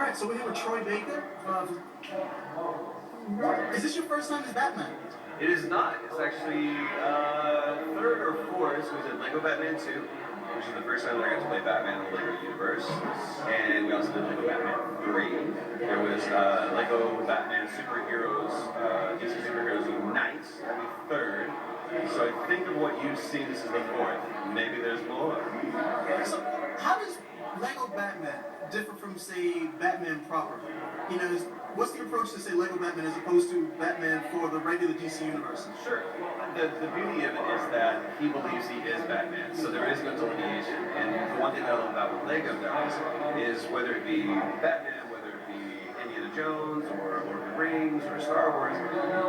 Alright, so we're here with Troy Baker. Is this your first time as Batman? It is not. It's actually third or fourth. So we did Lego Batman 2, which is the first time that I got to play Batman in the Lego universe. And we also did Lego Batman 3. There was Lego Batman Superheroes, DC Superheroes Unite. That'd be third. So I think of what you've seen, this is the fourth. Maybe there's more. So, how does Lego Batman differ from, say, Batman proper? You know, what's the approach to, say, Lego Batman as opposed to Batman for the regular DC universe? Sure. Well, the beauty of it is that he believes he is Batman, so there is no delineation. And the one thing I love about what Lego does is whether it be Batman, whether it be Indiana Jones, or Lord of the Rings, or Star Wars,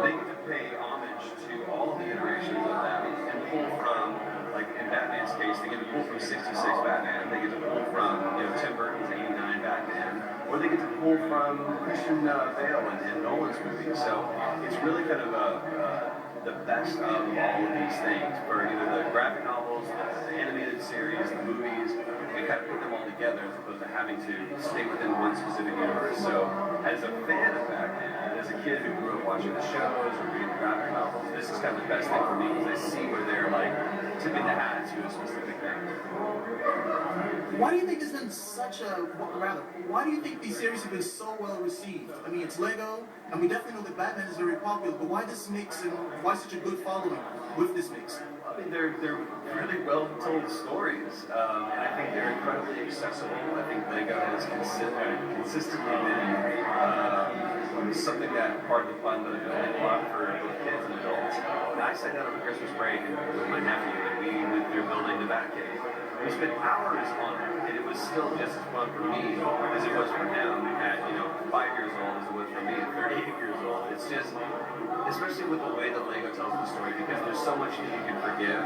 they get to pay homage to all of the iterations of them and pull from, like in Batman's case, they get to pull from 66 Batman, they get to pull from, Tim Burton's 89 Batman, or they get to pull from Christian Bale and Nolan's movies. So it's really kind of the best of all of these things for either the graphic novels, the animated series, the movies, and kind of put them all together as opposed to having to stay within one specific universe. So as a fan of Batman, as a kid who grew up watching the shows or reading the graphic novels, this is kind of the best thing for me because I see where they're like tipping the hat to a specific thing. Why do you think there's been such a, why do you think these series have been so well received? I mean, it's Lego, and we definitely know that Batman is very popular, but why this mix and why such a good following with this mix? I mean, they're really well told stories, and I think they're incredibly accessible. I think Lego has consistently been something that part of the fun that I building a lot for both kids and adults. And I sat down over Christmas break with my nephew, and we went through building the Batcave. We spent hours on it, and it was still just as fun for me as it was for him at 5 years old as it was for me at 38 years old. It's just, especially with the way that Lego tells the story, because there's so much that you can forgive,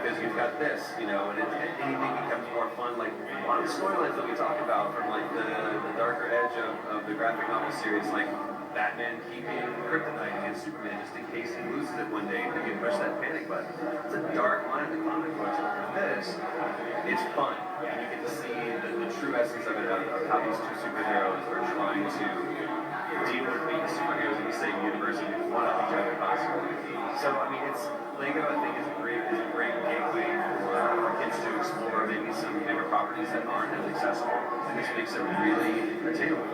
because you've got this, and anything becomes more fun. Like a lot of the storylines that we talk about from like the darker edge of the graphic novel series, like Batman keeping kryptonite against Superman just in case he loses it one day and he can push that panic button. It's a dark line in the comic books, but for this, it's fun. And you get to see the true essence of it, of how these two superheroes are trying to deal with being superheroes in the same universe and one up each other constantly. So, I mean, Lego, I think, is a great gateway for kids to explore maybe some bigger properties that aren't as accessible, and this makes it really attainable.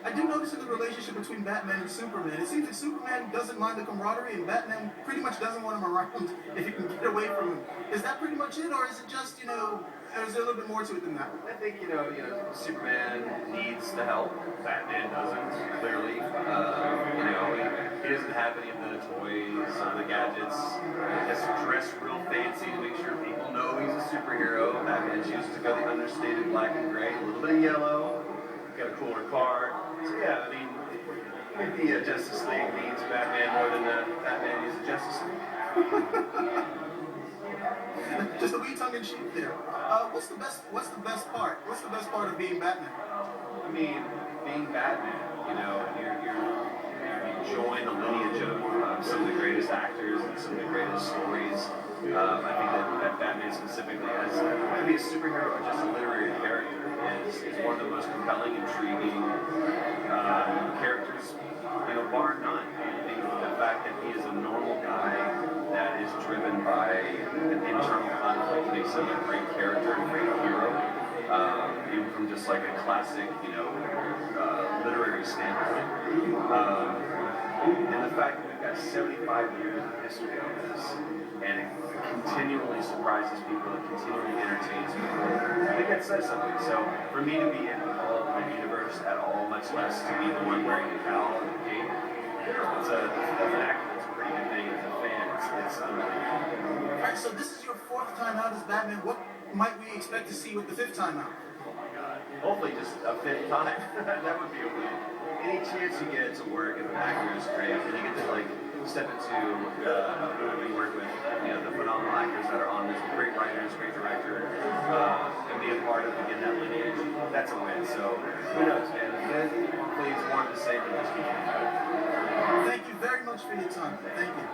I do notice in the relationship between Batman and Superman, it seems like Superman doesn't mind the camaraderie and Batman pretty much doesn't want him around if he can get away from him. Is that pretty much it, or is it just, or is there a little bit more to it than that? I think, Superman needs the help. Batman doesn't, clearly. He doesn't have any of the toys or the gadgets. He has to dress real fancy to make sure people know he's a superhero. Batman chooses to go the understated black and gray, a little bit of yellow. Got a cooler car. So yeah, I mean, maybe Justice League needs Batman more than Batman needs the Justice League. Just a wee tongue-in-cheek there. What's the best part? What's the best part of being Batman? I mean, being Batman, you join the lineage of some of the greatest actors and some of the greatest stories. I think that Batman specifically, as whether he be a superhero or just a literary character, is one of the most compelling, intriguing characters, bar none. I think the fact that he is a normal guy that is driven by an internal conflict makes him a great character and a great hero. Even from just like a classic, literary standpoint. And the fact that we've got 75 years of history on this, and it continually surprises people, it continually entertains people, I think that says something. So for me to be involved in the universe at all, much less to be the one wearing the cowl and the cape, as an actor, it's a pretty good thing. As a fan, it's unbelievable. Alright, so this is your fourth time out as Batman. What might we expect to see with the fifth time out? Oh my God. Hopefully just a fifth time. That would be a win. Any chance you get to work as an actor is great, and you get to step into a movie, work with the phenomenal actors that are on this, great writers, great director, and be a part of again that lineage. That's a win. So who knows, man? Please, more to say than just keep it. Thank you very much for your time. Thank you.